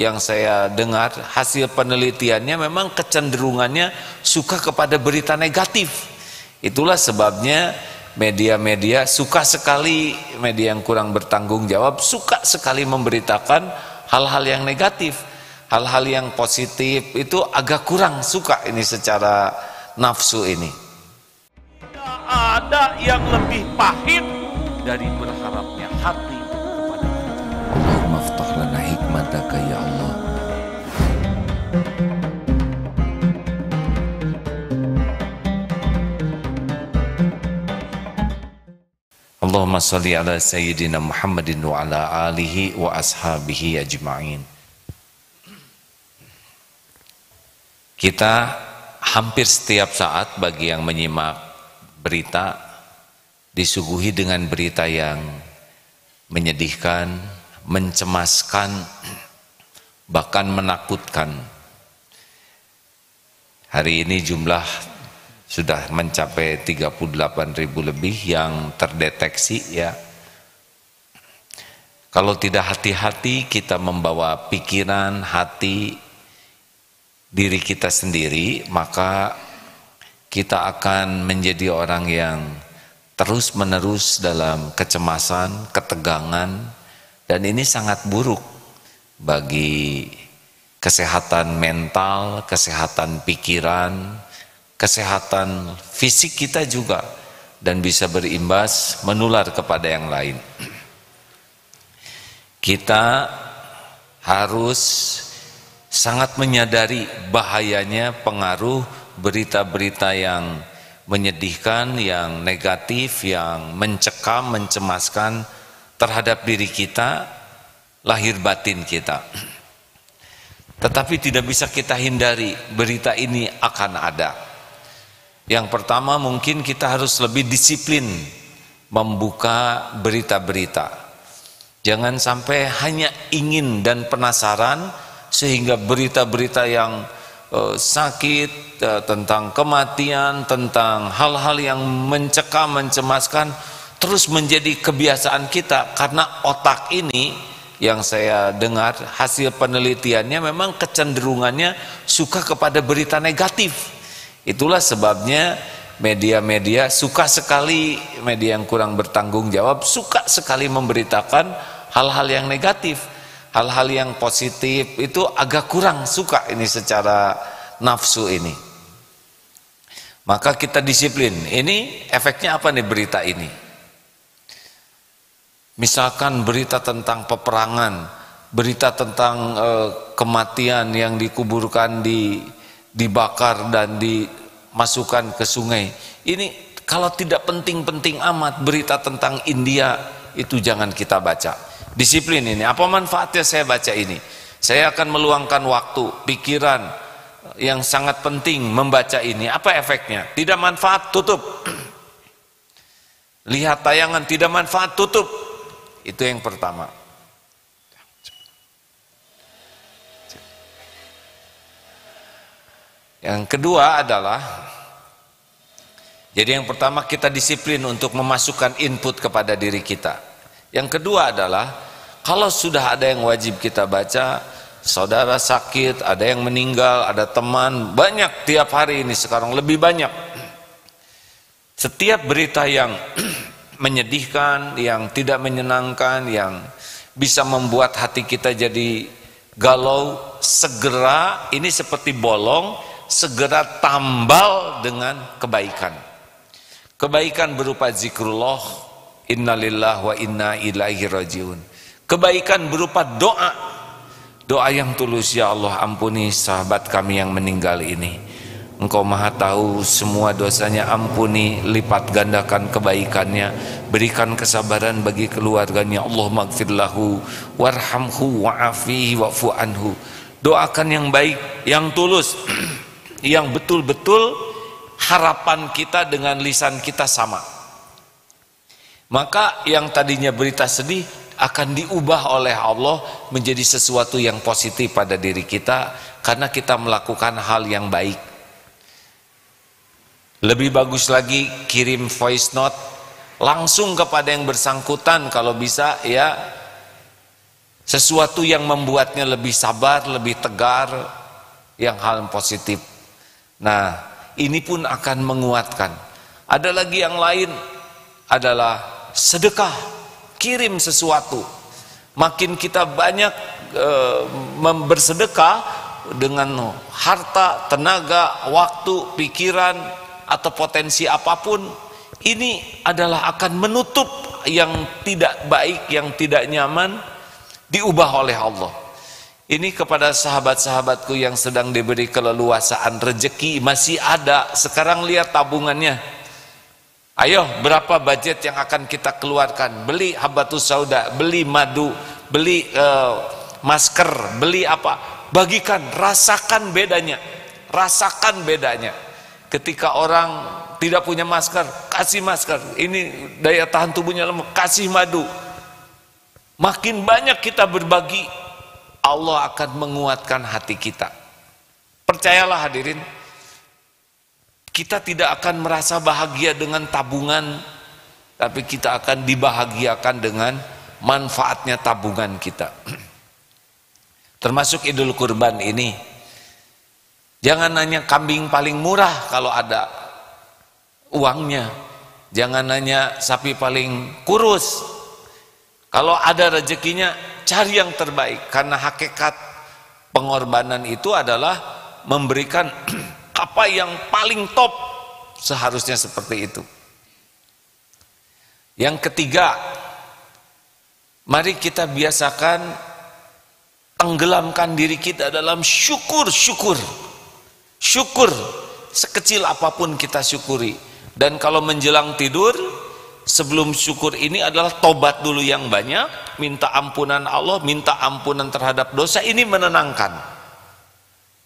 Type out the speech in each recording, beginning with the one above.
yang saya dengar hasil penelitiannya memang kecenderungannya suka kepada berita negatif. Itulah sebabnya media-media suka sekali, media yang kurang bertanggung jawab suka sekali memberitakan hal-hal yang negatif. Hal-hal yang positif itu agak kurang suka ini secara nafsu ini. Tidak ada yang lebih pahit dari berharapnya hati kepada Allah. Allahumma aftah lana hikmataka ya Allah. Allahumma sholli ala sayyidina Muhammadin wa ala alihi wa ashabihi ajma'in. Kita hampir setiap saat bagi yang menyimak berita disuguhi dengan berita yang menyedihkan, mencemaskan, bahkan menakutkan. Hari ini jumlah sudah mencapai 38.000 lebih yang terdeteksi ya. Kalau tidak hati-hati kita membawa pikiran, hati, diri kita sendiri, maka kita akan menjadi orang yang terus-menerus dalam kecemasan, ketegangan, dan ini sangat buruk bagi kesehatan mental, kesehatan pikiran, kesehatan fisik kita juga, dan bisa berimbas menular kepada yang lain. Kita harus sangat menyadari bahayanya pengaruh berita-berita yang menyedihkan, yang negatif, yang mencekam, mencemaskan terhadap diri kita, lahir batin kita. Tetapi tidak bisa kita hindari, berita ini akan ada. Yang pertama, mungkin kita harus lebih disiplin membuka berita-berita. Jangan sampai hanya ingin dan penasaran sehingga berita-berita yang sakit, tentang kematian, tentang hal-hal yang mencekam, mencemaskan terus menjadi kebiasaan kita, karena otak ini yang saya dengar hasil penelitiannya memang kecenderungannya suka kepada berita negatif. Itulah sebabnya media-media suka sekali, media yang kurang bertanggung jawab suka sekali memberitakan hal-hal yang negatif. Hal-hal yang positif itu agak kurang suka ini secara nafsu ini. Maka kita disiplin. Ini efeknya apa nih berita ini? Misalkan berita tentang peperangan, berita tentang kematian yang dikuburkan, dibakar dan dimasukkan ke sungai. Ini kalau tidak penting-penting amat, berita tentang India itu jangan kita baca. Disiplin ini, apa manfaatnya saya baca ini? Saya akan meluangkan waktu, pikiran yang sangat penting membaca ini. Apa efeknya? Tidak manfaat, tutup. Lihat tayangan tidak manfaat, tutup. Itu yang pertama. Yang kedua adalah, jadi yang pertama kita disiplin untuk memasukkan input kepada diri kita. Yang kedua adalah, kalau sudah ada yang wajib kita baca, saudara sakit, ada yang meninggal, ada teman, banyak tiap hari ini sekarang lebih banyak. Setiap berita yang menyedihkan, yang tidak menyenangkan, yang bisa membuat hati kita jadi galau, segera, ini seperti bolong, segera tambal dengan kebaikan. Kebaikan berupa zikrullah, innalillah wa inna ilaihi rajiun. Kebaikan berupa doa, doa yang tulus, ya Allah ampuni sahabat kami yang meninggal ini, Engkau maha tahu semua dosanya, ampuni, lipat gandakan kebaikannya, berikan kesabaran bagi keluarganya, Allahumma gfirlahu warhamhu wa'afihi wa'fu anhu. Doakan yang baik, yang tulus, yang betul-betul harapan kita dengan lisan kita sama. Maka yang tadinya berita sedih akan diubah oleh Allah menjadi sesuatu yang positif pada diri kita, karena kita melakukan hal yang baik. Lebih bagus lagi kirim voice note langsung kepada yang bersangkutan kalau bisa ya, sesuatu yang membuatnya lebih sabar, lebih tegar, yang hal positif. Nah, ini pun akan menguatkan. Ada lagi yang lain adalah sedekah, kirim sesuatu. Makin kita banyak bersedekah dengan harta, tenaga, waktu, pikiran, atau potensi apapun, ini adalah akan menutup yang tidak baik, yang tidak nyaman, diubah oleh Allah. Ini kepada sahabat-sahabatku yang sedang diberi keleluasaan rezeki, masih ada, sekarang lihat tabungannya. Ayo, berapa budget yang akan kita keluarkan? Beli habatus sauda, beli madu, beli masker, beli apa? Bagikan, rasakan bedanya. Rasakan bedanya. Ketika orang tidak punya masker, kasih masker. Ini daya tahan tubuhnya lemah, kasih madu. Makin banyak kita berbagi, Allah akan menguatkan hati kita. Percayalah hadirin, kita tidak akan merasa bahagia dengan tabungan, tapi kita akan dibahagiakan dengan manfaatnya tabungan kita. Termasuk Idul Kurban ini, jangan nanya kambing paling murah kalau ada uangnya, jangan nanya sapi paling kurus. Kalau ada rezekinya, cari yang terbaik, karena hakikat pengorbanan itu adalah memberikan apa yang paling top, seharusnya seperti itu. Yang ketiga, mari kita biasakan tenggelamkan diri kita dalam syukur. Syukur sekecil apapun kita syukuri. Dan kalau menjelang tidur, sebelum syukur ini adalah tobat dulu yang banyak, minta ampunan Allah, minta ampunan terhadap dosa, ini menenangkan.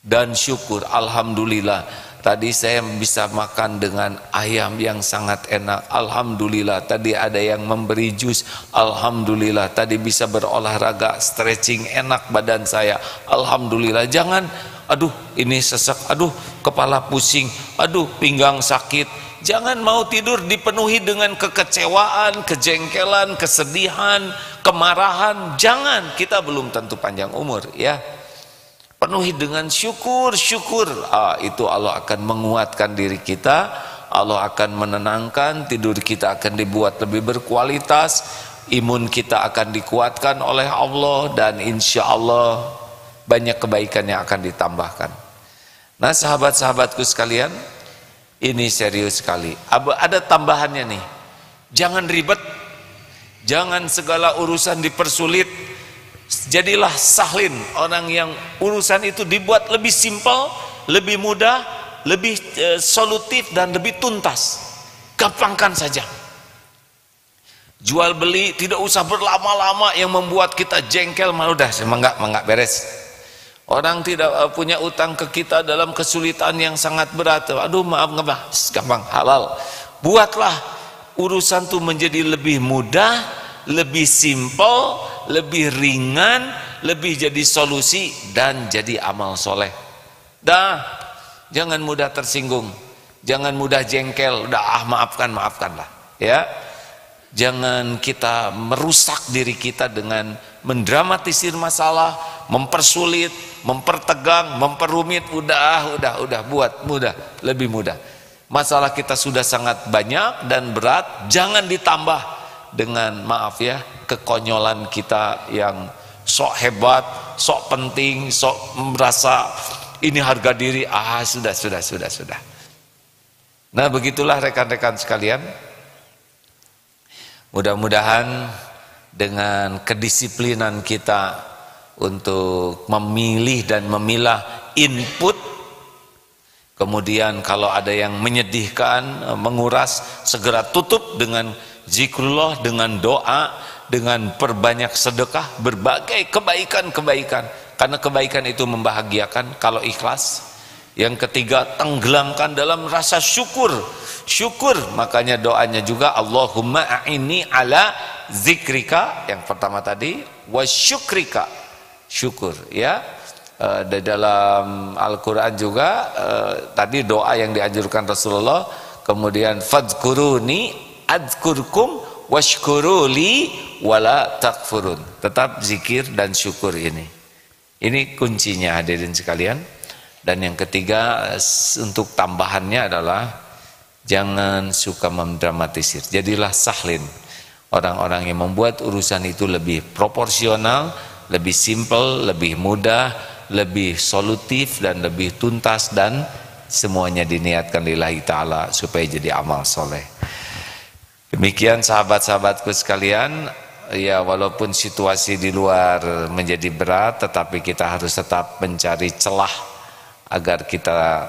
Dan syukur, alhamdulillah tadi saya bisa makan dengan ayam yang sangat enak, alhamdulillah tadi ada yang memberi jus, alhamdulillah tadi bisa berolahraga, stretching, enak badan saya, alhamdulillah. Jangan aduh ini sesek, aduh kepala pusing, aduh pinggang sakit. Jangan mau tidur dipenuhi dengan kekecewaan, kejengkelan, kesedihan, kemarahan. Jangan, kita belum tentu panjang umur ya. Penuhi dengan syukur. Itu Allah akan menguatkan diri kita, Allah akan menenangkan, tidur kita akan dibuat lebih berkualitas, imun kita akan dikuatkan oleh Allah, dan insya Allah banyak kebaikan yang akan ditambahkan. Nah sahabat-sahabatku sekalian, ini serius sekali. Ada tambahannya nih, jangan ribet, jangan segala urusan dipersulit. Jadilah sahlin, orang yang urusan itu dibuat lebih simpel, lebih mudah, lebih solutif, dan lebih tuntas. Gampangkan saja. Jual beli tidak usah berlama-lama yang membuat kita jengkel, udah enggak beres. Orang tidak punya utang ke kita dalam kesulitan yang sangat berat, aduh maaf gampang, halal. Buatlah urusan itu menjadi lebih mudah, lebih simpel, lebih ringan, lebih jadi solusi, dan jadi amal soleh. Jangan mudah tersinggung, jangan mudah jengkel, maafkanlah ya. Jangan kita merusak diri kita dengan mendramatisir masalah, mempersulit, mempertegang, memperumit. Udah buat mudah, lebih mudah. Masalah kita sudah sangat banyak dan berat, jangan ditambah dengan maaf ya, kekonyolan kita yang sok hebat, sok penting, sok merasa ini harga diri. Sudah. Nah begitulah rekan-rekan sekalian. Mudah-mudahan dengan kedisiplinan kita untuk memilih dan memilah input, kemudian kalau ada yang menyedihkan, menguras, segera tutup dengan zikrullah, dengan doa, dengan perbanyak sedekah, berbagai kebaikan-kebaikan, karena kebaikan itu membahagiakan kalau ikhlas. Yang ketiga, tenggelamkan dalam rasa syukur. Makanya doanya juga Allahumma a'inni ala zikrika, yang pertama tadi, wa syukrika, syukur ya. Di dalam Al-Quran juga tadi doa yang dianjurkan Rasulullah, kemudian fadzkuruni adzkurkum washkuruli wala takfurun. Tetap zikir dan syukur ini. Ini kuncinya hadirin sekalian. Dan yang ketiga untuk tambahannya adalah jangan suka mendramatisir. Jadilah sahlin. Orang-orang yang membuat urusan itu lebih proporsional, lebih simple, lebih mudah, lebih solutif dan lebih tuntas, dan semuanya diniatkan lillahi ta'ala supaya jadi amal soleh. Demikian sahabat-sahabatku sekalian, ya walaupun situasi di luar menjadi berat, tetapi kita harus tetap mencari celah agar kita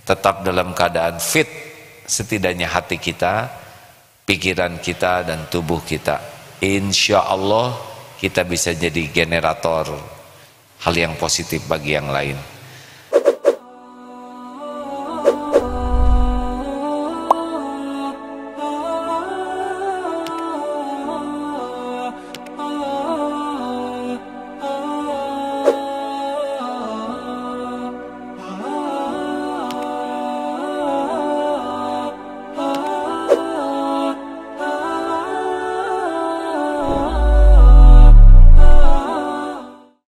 tetap dalam keadaan fit, setidaknya hati kita, pikiran kita dan tubuh kita. Insya Allah kita bisa jadi generator hal yang positif bagi yang lain.